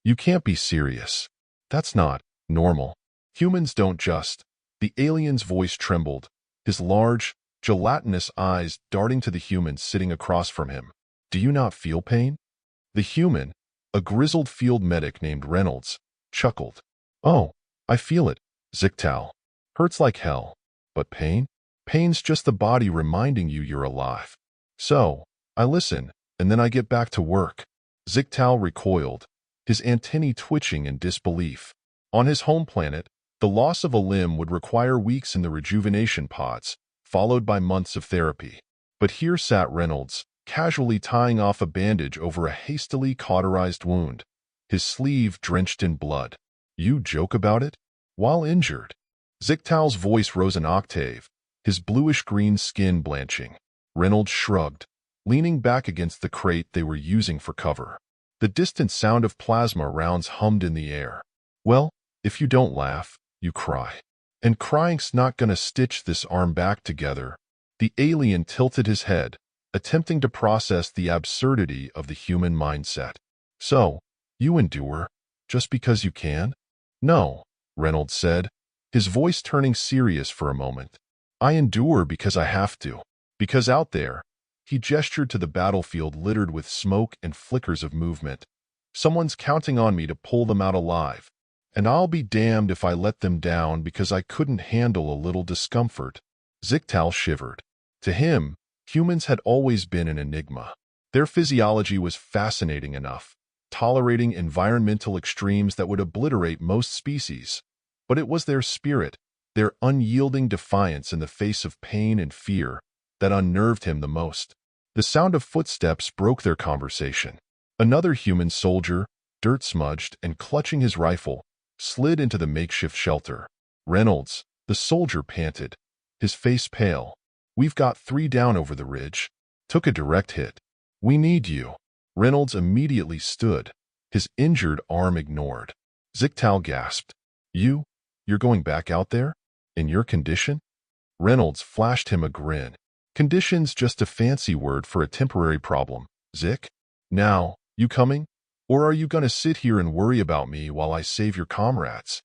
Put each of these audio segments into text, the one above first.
You can't be serious. That's not normal. Humans don't just. The alien's voice trembled, his large, gelatinous eyes darting to the human sitting across from him. Do you not feel pain? The human, a grizzled field medic named Reynolds, chuckled. Oh, I feel it, Zik'Tal. Hurts like hell. But pain? Pain's just the body reminding you you're alive. So, I listen, and then I get back to work. Zik'Tal recoiled, his antennae twitching in disbelief. On his home planet, the loss of a limb would require weeks in the rejuvenation pods, followed by months of therapy. But here sat Reynolds, casually tying off a bandage over a hastily cauterized wound, his sleeve drenched in blood. You joke about it? While injured. Zik'Tal's voice rose an octave, his bluish-green skin blanching. Reynolds shrugged, leaning back against the crate they were using for cover. The distant sound of plasma rounds hummed in the air. Well, if you don't laugh, you cry. And crying's not gonna stitch this arm back together. The alien tilted his head, attempting to process the absurdity of the human mindset. So, you endure, just because you can? No, Reynolds said, his voice turning serious for a moment. I endure because I have to. Because out there, he gestured to the battlefield littered with smoke and flickers of movement. Someone's counting on me to pull them out alive. And I'll be damned if I let them down because I couldn't handle a little discomfort. Zik'Tal shivered. To him, humans had always been an enigma. Their physiology was fascinating enough, tolerating environmental extremes that would obliterate most species. But it was their spirit, their unyielding defiance in the face of pain and fear, that unnerved him the most. The sound of footsteps broke their conversation. Another human soldier, dirt-smudged and clutching his rifle, slid into the makeshift shelter. Reynolds, the soldier, panted, his face pale. We've got 3 down over the ridge. Took a direct hit. We need you. Reynolds immediately stood, his injured arm ignored. Zik'Tal gasped. You're going back out there? In your condition? Reynolds flashed him a grin. Condition's just a fancy word for a temporary problem, Zik. Now, you coming? Or are you gonna sit here and worry about me while I save your comrades?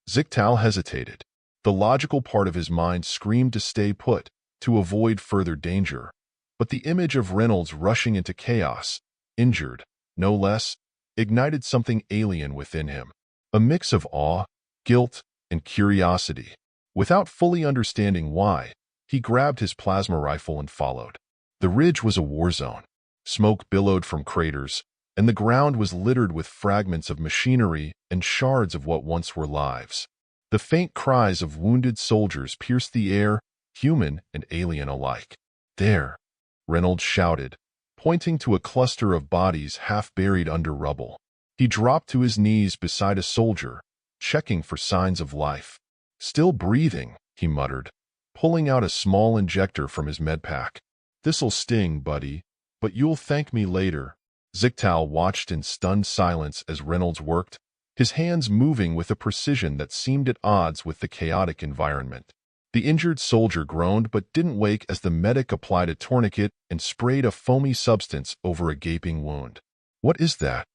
Zik'Tal hesitated. The logical part of his mind screamed to stay put, to avoid further danger. But the image of Reynolds rushing into chaos, injured, no less, ignited something alien within him. A mix of awe, guilt, and curiosity. Without fully understanding why, he grabbed his plasma rifle and followed. The ridge was a war zone. Smoke billowed from craters, and the ground was littered with fragments of machinery and shards of what once were lives. The faint cries of wounded soldiers pierced the air, human and alien alike. There, Reynolds shouted, pointing to a cluster of bodies half buried under rubble. He dropped to his knees beside a soldier, checking for signs of life. Still breathing, he muttered, pulling out a small injector from his medpack. This'll sting, buddy, but you'll thank me later. Zik'Tal watched in stunned silence as Reynolds worked, his hands moving with a precision that seemed at odds with the chaotic environment. The injured soldier groaned but didn't wake as the medic applied a tourniquet and sprayed a foamy substance over a gaping wound. What is that?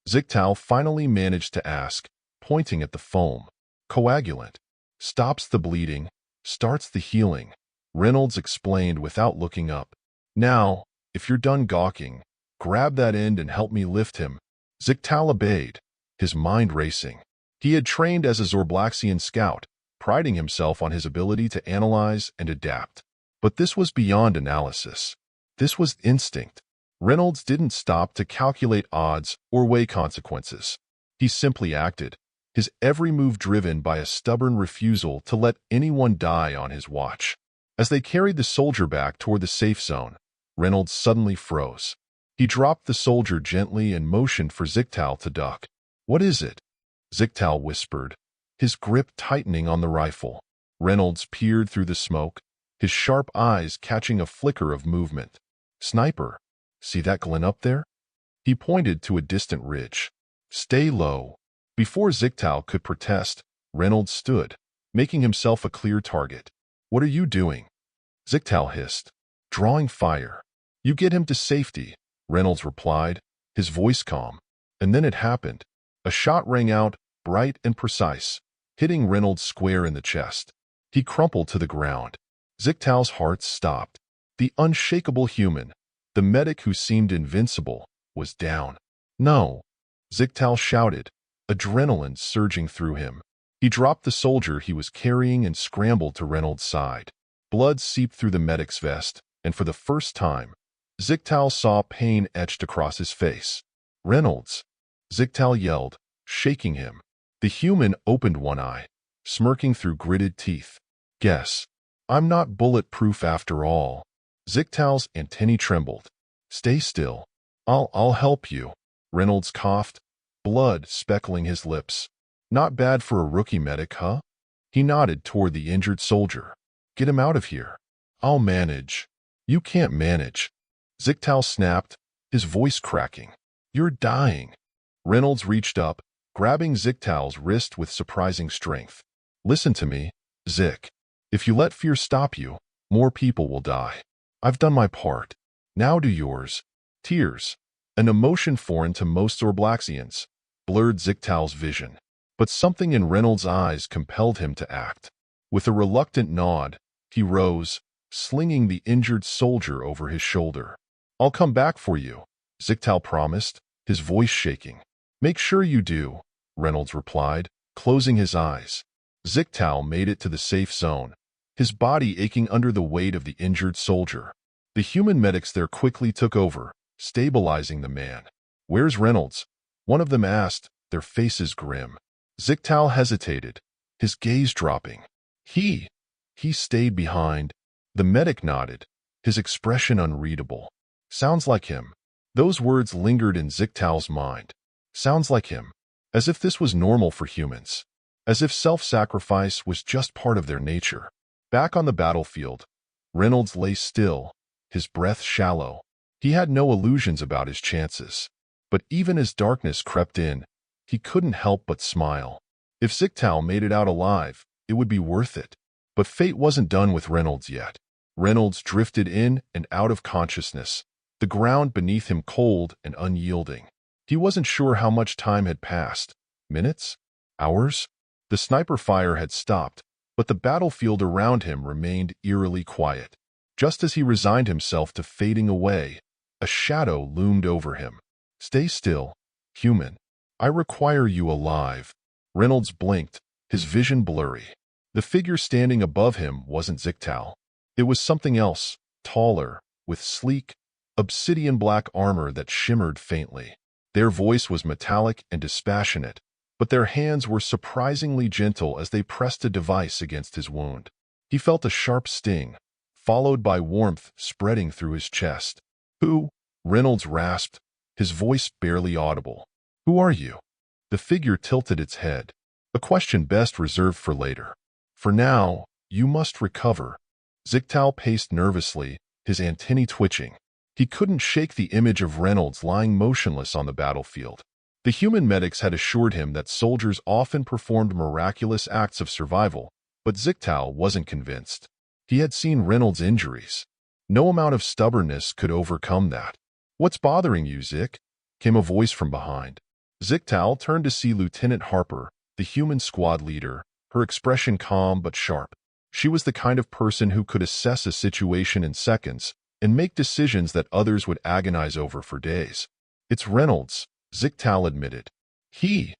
Zik'Tal finally managed to ask, pointing at the foam. Coagulant. Stops the bleeding, starts the healing, Reynolds explained without looking up. Now, if you're done gawking, grab that end and help me lift him. Zik'Tal obeyed, his mind racing. He had trained as a Zorblaxian scout, priding himself on his ability to analyze and adapt. But this was beyond analysis. This was instinct. Reynolds didn't stop to calculate odds or weigh consequences. He simply acted, his every move driven by a stubborn refusal to let anyone die on his watch. As they carried the soldier back toward the safe zone, Reynolds suddenly froze. He dropped the soldier gently and motioned for Zik'Tal to duck. What is it? Zik'Tal whispered, his grip tightening on the rifle. Reynolds peered through the smoke, his sharp eyes catching a flicker of movement. Sniper. See that glint up there? He pointed to a distant ridge. Stay low. Before Zik'Tal could protest, Reynolds stood, making himself a clear target. What are you doing? Zik'Tal hissed. Drawing fire. You get him to safety, Reynolds replied, his voice calm. And then it happened. A shot rang out, bright and precise, hitting Reynolds square in the chest. He crumpled to the ground. Zik'Tal's heart stopped. The unshakable human, the medic who seemed invincible, was down. No! Zik'Tal shouted, adrenaline surging through him. He dropped the soldier he was carrying and scrambled to Reynolds' side. Blood seeped through the medic's vest, and for the first time, Zik'Tal saw pain etched across his face. Reynolds! Zik'Tal yelled, shaking him. The human opened one eye, smirking through gritted teeth. Guess. I'm not bulletproof after all. Zik'Tal's antennae trembled. Stay still. I'll help you. Reynolds coughed, blood speckling his lips. Not bad for a rookie medic, huh? He nodded toward the injured soldier. Get him out of here. I'll manage. You can't manage. Zik'Tal snapped, his voice cracking. You're dying. Reynolds reached up, grabbing Zik'Tal's wrist with surprising strength. Listen to me, Zik. If you let fear stop you, more people will die. I've done my part. Now do yours. Tears, an emotion foreign to most Zorblaxians, blurred Zik'Tal's vision. But something in Reynolds' eyes compelled him to act. With a reluctant nod, he rose, slinging the injured soldier over his shoulder. I'll come back for you, Zik'Tal promised, his voice shaking. Make sure you do, Reynolds replied, closing his eyes. Zik'Tal made it to the safe zone, his body aching under the weight of the injured soldier. The human medics there quickly took over, stabilizing the man. Where's Reynolds? One of them asked, their faces grim. Zik'Tal hesitated, his gaze dropping. He stayed behind. The medic nodded, his expression unreadable. Sounds like him. Those words lingered in Zik'Tal's mind. Sounds like him. As if this was normal for humans. As if self-sacrifice was just part of their nature. Back on the battlefield, Reynolds lay still, his breath shallow. He had no illusions about his chances. But even as darkness crept in, he couldn't help but smile. If Zik'Tal made it out alive, it would be worth it. But fate wasn't done with Reynolds yet. Reynolds drifted in and out of consciousness, the ground beneath him cold and unyielding. He wasn't sure how much time had passed. Minutes? Hours? The sniper fire had stopped, but the battlefield around him remained eerily quiet. Just as he resigned himself to fading away, a shadow loomed over him. Stay still, human. I require you alive. Reynolds blinked, his vision blurry. The figure standing above him wasn't Zik'Tal. It was something else, taller, with sleek, obsidian-black armor that shimmered faintly. Their voice was metallic and dispassionate, but their hands were surprisingly gentle as they pressed a device against his wound. He felt a sharp sting, followed by warmth spreading through his chest. Who? Reynolds rasped, his voice barely audible. Who are you? The figure tilted its head, a question best reserved for later. For now, you must recover. Zik'Tal paced nervously, his antennae twitching. He couldn't shake the image of Reynolds lying motionless on the battlefield. The human medics had assured him that soldiers often performed miraculous acts of survival, but Zik'Tal wasn't convinced. He had seen Reynolds' injuries. No amount of stubbornness could overcome that. What's bothering you, Zik? Came a voice from behind. Zik'Tal turned to see Lieutenant Harper, the human squad leader, her expression calm but sharp. She was the kind of person who could assess a situation in seconds and make decisions that others would agonize over for days. It's Reynolds, Zik'Tal admitted. He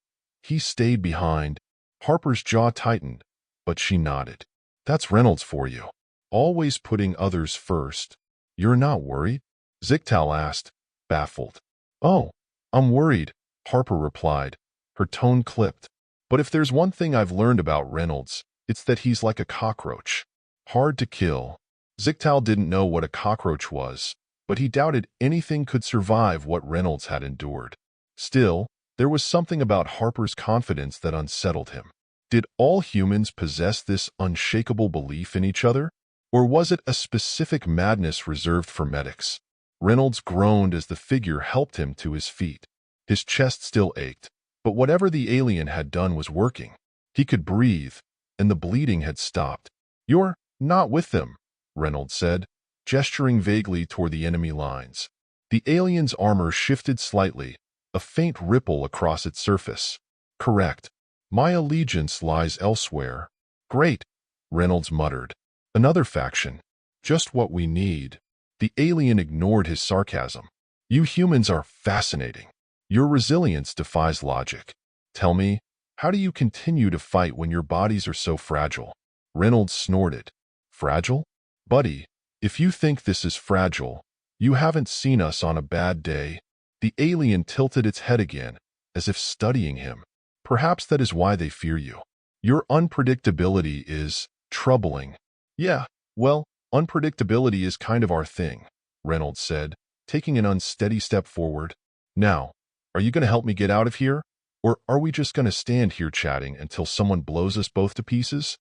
stayed behind. Harper's jaw tightened, but she nodded. That's Reynolds for you. Always putting others first. You're not worried? Zik'Tal asked, baffled. Oh, I'm worried, Harper replied, her tone clipped. But if there's one thing I've learned about Reynolds, it's that he's like a cockroach. Hard to kill. Zik'Tal didn't know what a cockroach was, but he doubted anything could survive what Reynolds had endured. Still, there was something about Harper's confidence that unsettled him. Did all humans possess this unshakable belief in each other? Or was it a specific madness reserved for medics? Reynolds groaned as the figure helped him to his feet. His chest still ached, but whatever the alien had done was working. He could breathe, and the bleeding had stopped. You're not with them, Reynolds said, gesturing vaguely toward the enemy lines. The alien's armor shifted slightly, a faint ripple across its surface. Correct. My allegiance lies elsewhere. Great, Reynolds muttered. Another faction. Just what we need. The alien ignored his sarcasm. You humans are fascinating. Your resilience defies logic. Tell me, how do you continue to fight when your bodies are so fragile? Reynolds snorted. Fragile? Buddy, if you think this is fragile, you haven't seen us on a bad day. The alien tilted its head again, as if studying him. Perhaps that is why they fear you. Your unpredictability is troubling. Yeah, well, unpredictability is kind of our thing, Reynolds said, taking an unsteady step forward. Now, are you going to help me get out of here? Or are we just going to stand here chatting until someone blows us both to pieces?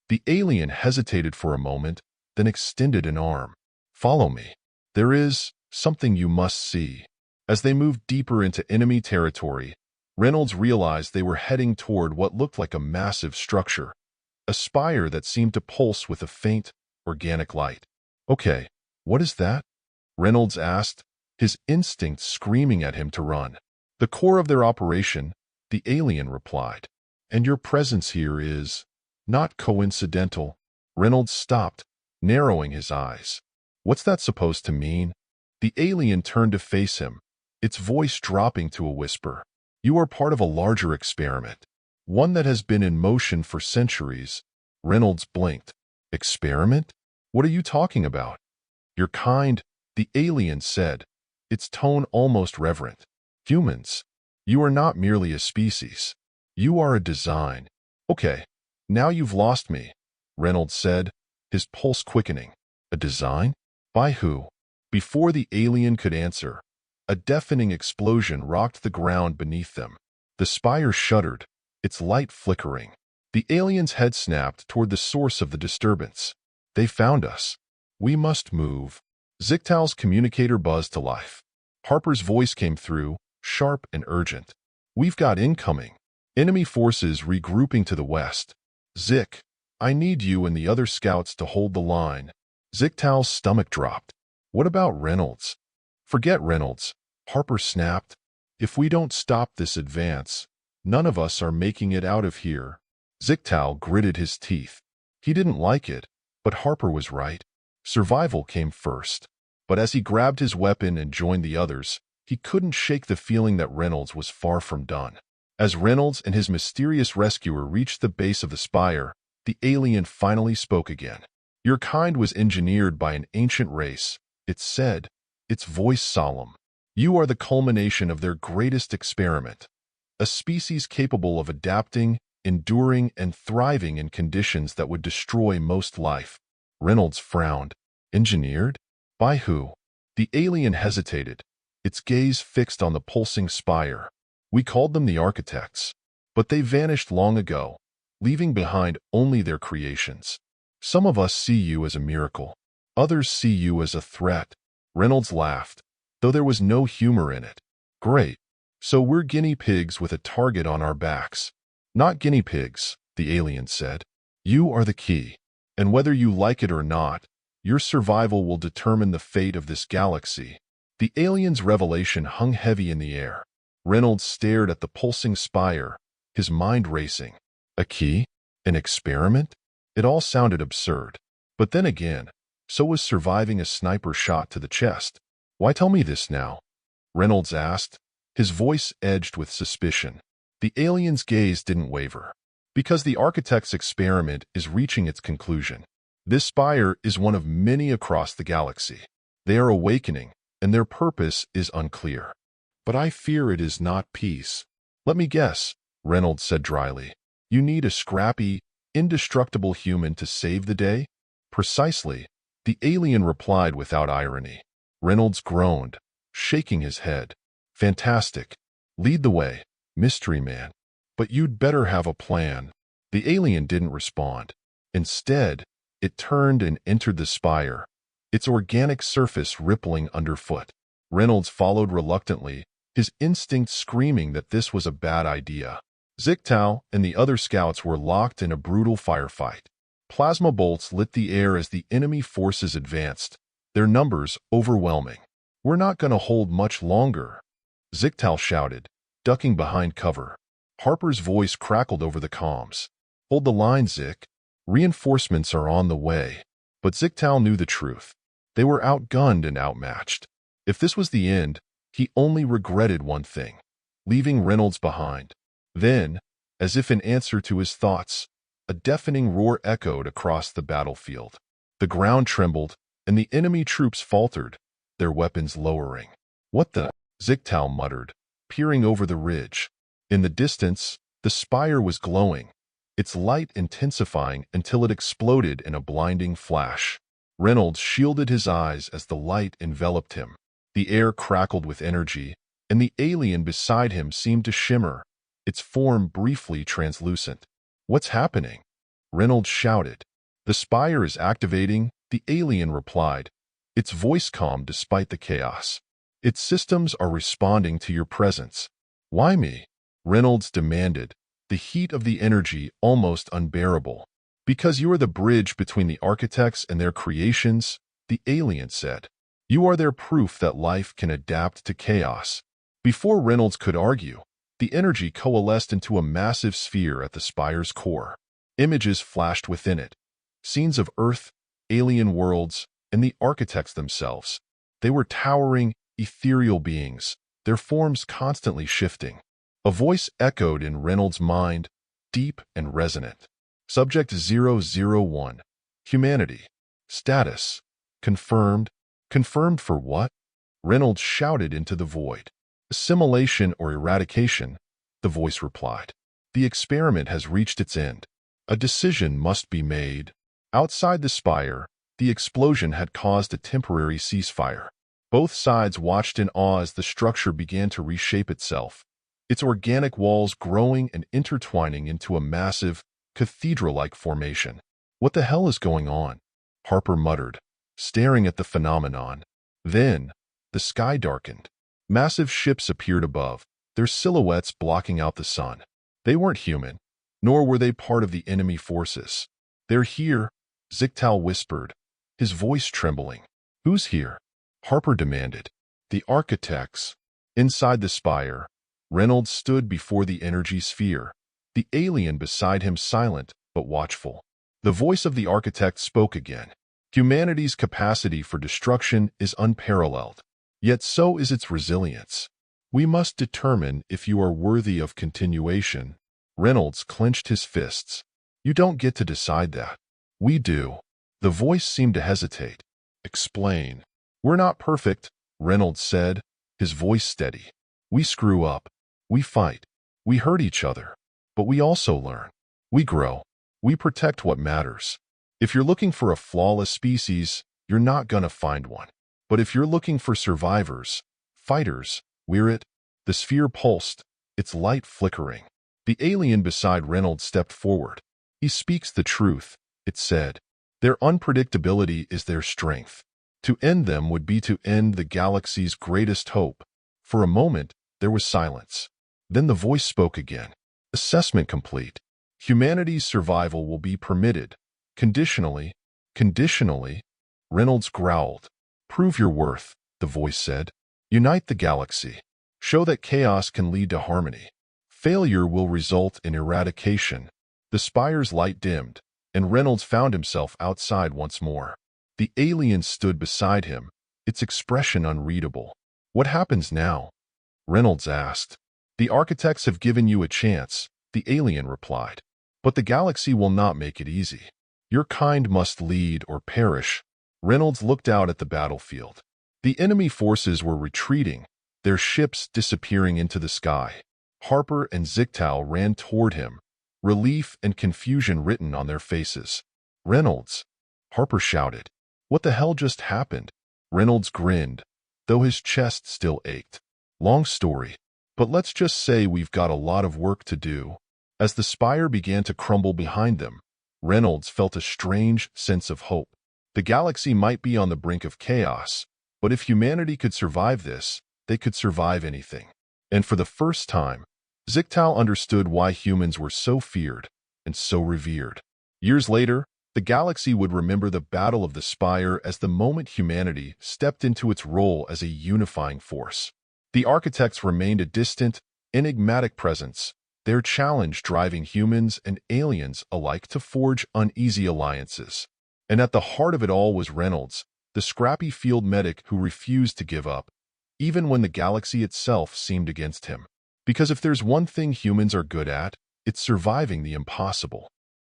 The alien hesitated for a moment, then extended an arm. Follow me. There is something you must see. As they moved deeper into enemy territory, Reynolds realized they were heading toward what looked like a massive structure, a spire that seemed to pulse with a faint, organic light. Okay, what is that? Reynolds asked, his instincts screaming at him to run. The core of their operation, the alien replied. And your presence here is not coincidental. Reynolds stopped, narrowing his eyes. What's that supposed to mean? The alien turned to face him, its voice dropping to a whisper. You are part of a larger experiment, one that has been in motion for centuries. Reynolds blinked. Experiment? What are you talking about? Your kind, the alien said, its tone almost reverent. Humans, you are not merely a species. You are a design. Okay, now you've lost me, Reynolds said, his pulse quickening. A design? By who? Before the alien could answer, a deafening explosion rocked the ground beneath them. The spire shuddered, its light flickering. The alien's head snapped toward the source of the disturbance. They found us. We must move. Zik'Tal's communicator buzzed to life. Harper's voice came through, sharp and urgent. We've got incoming. Enemy forces regrouping to the west. Zik, I need you and the other scouts to hold the line. Zik'Tal's stomach dropped. What about Reynolds? Forget Reynolds, Harper snapped. If we don't stop this advance, none of us are making it out of here. Zik'Tal gritted his teeth. He didn't like it, but Harper was right. Survival came first. But as he grabbed his weapon and joined the others, he couldn't shake the feeling that Reynolds was far from done. As Reynolds and his mysterious rescuer reached the base of the spire, the alien finally spoke again. Your kind was engineered by an ancient race, it said, its voice solemn. You are the culmination of their greatest experiment, a species capable of adapting, enduring, and thriving in conditions that would destroy most life. Reynolds frowned. Engineered? By who? The alien hesitated, its gaze fixed on the pulsing spire. We called them the architects, but they vanished long ago, leaving behind only their creations. Some of us see you as a miracle. Others see you as a threat. Reynolds laughed, though there was no humor in it. Great. So we're guinea pigs with a target on our backs. Not guinea pigs, the alien said. You are the key. And whether you like it or not, your survival will determine the fate of this galaxy. The alien's revelation hung heavy in the air. Reynolds stared at the pulsing spire, his mind racing. A key? An experiment? It all sounded absurd. But then again, so was surviving a sniper shot to the chest. Why tell me this now? Reynolds asked, his voice edged with suspicion. The alien's gaze didn't waver. Because the architect's experiment is reaching its conclusion. This spire is one of many across the galaxy. They are awakening, and their purpose is unclear. But I fear it is not peace. Let me guess, Reynolds said dryly. You need a scrappy, indestructible human to save the day? Precisely, the alien replied without irony. Reynolds groaned, shaking his head. Fantastic. Lead the way, mystery man. But you'd better have a plan. The alien didn't respond. Instead, it turned and entered the spire, its organic surface rippling underfoot. Reynolds followed reluctantly, his instincts screaming that this was a bad idea. Zik'Tal and the other scouts were locked in a brutal firefight. Plasma bolts lit the air as the enemy forces advanced, their numbers overwhelming. We're not going to hold much longer, Zik'Tal shouted, ducking behind cover. Harper's voice crackled over the comms. Hold the line, Zik. Reinforcements are on the way. But Zik'Tal knew the truth. They were outgunned and outmatched. If this was the end, he only regretted one thing: leaving Reynolds behind. Then, as if in answer to his thoughts, a deafening roar echoed across the battlefield. The ground trembled, and the enemy troops faltered, their weapons lowering. "What the?" Zik'Tal muttered, peering over the ridge. In the distance, the spire was glowing, its light intensifying until it exploded in a blinding flash. Reynolds shielded his eyes as the light enveloped him. The air crackled with energy, and the alien beside him seemed to shimmer, its form briefly translucent. "What's happening?" Reynolds shouted. "The spire is activating," the alien replied, its voice calm despite the chaos. "Its systems are responding to your presence." "Why me?" Reynolds demanded, the heat of the energy almost unbearable. "Because you are the bridge between the architects and their creations," the alien said. "You are their proof that life can adapt to chaos." Before Reynolds could argue, the energy coalesced into a massive sphere at the spire's core. Images flashed within it, scenes of Earth, alien worlds, and the architects themselves. They were towering, ethereal beings, their forms constantly shifting. A voice echoed in Reynolds' mind, deep and resonant. Subject 001. Humanity. Status. Confirmed. Confirmed for what? Reynolds shouted into the void. "Assimilation or eradication," the voice replied. "The experiment has reached its end. A decision must be made." Outside the spire, the explosion had caused a temporary ceasefire. Both sides watched in awe as the structure began to reshape itself, its organic walls growing and intertwining into a massive, cathedral-like formation. "What the hell is going on?" Harper muttered, staring at the phenomenon. Then, the sky darkened. Massive ships appeared above, their silhouettes blocking out the sun. They weren't human, nor were they part of the enemy forces. "They're here," Zik'Tal whispered, his voice trembling. "Who's here?" Harper demanded. "The architects." Inside the spire, Reynolds stood before the energy sphere, the alien beside him silent but watchful. The voice of the architect spoke again. "Humanity's capacity for destruction is unparalleled, yet so is its resilience. We must determine if you are worthy of continuation." Reynolds clenched his fists. "You don't get to decide that. We do." The voice seemed to hesitate. "Explain." "We're not perfect," Reynolds said, his voice steady. "We screw up. We fight. We hurt each other. But we also learn. We grow. We protect what matters. If you're looking for a flawless species, you're not gonna find one. But if you're looking for survivors, fighters, we're it." The sphere pulsed, its light flickering. The alien beside Reynolds stepped forward. "He speaks the truth," it said. "Their unpredictability is their strength. To end them would be to end the galaxy's greatest hope." For a moment, there was silence. Then the voice spoke again. "Assessment complete. Humanity's survival will be permitted. Conditionally." "Conditionally?" Reynolds growled. "Prove your worth," the voice said. "Unite the galaxy. Show that chaos can lead to harmony. Failure will result in eradication." The spire's light dimmed, and Reynolds found himself outside once more. The alien stood beside him, its expression unreadable. "What happens now?" Reynolds asked. "The architects have given you a chance," the alien replied. "But the galaxy will not make it easy. Your kind must lead or perish." Reynolds looked out at the battlefield. The enemy forces were retreating, their ships disappearing into the sky. Harper and Zik'Tal ran toward him, relief and confusion written on their faces. "Reynolds!" Harper shouted. "What the hell just happened?" Reynolds grinned, though his chest still ached. "Long story, but let's just say we've got a lot of work to do." As the spire began to crumble behind them, Reynolds felt a strange sense of hope. The galaxy might be on the brink of chaos, but if humanity could survive this, they could survive anything. And for the first time, Zik'Tal understood why humans were so feared and so revered. Years later, the galaxy would remember the Battle of the Spire as the moment humanity stepped into its role as a unifying force. The architects remained a distant, enigmatic presence, their challenge driving humans and aliens alike to forge uneasy alliances. And at the heart of it all was Reynolds, the scrappy field medic who refused to give up, even when the galaxy itself seemed against him. Because if there's one thing humans are good at, it's surviving the impossible.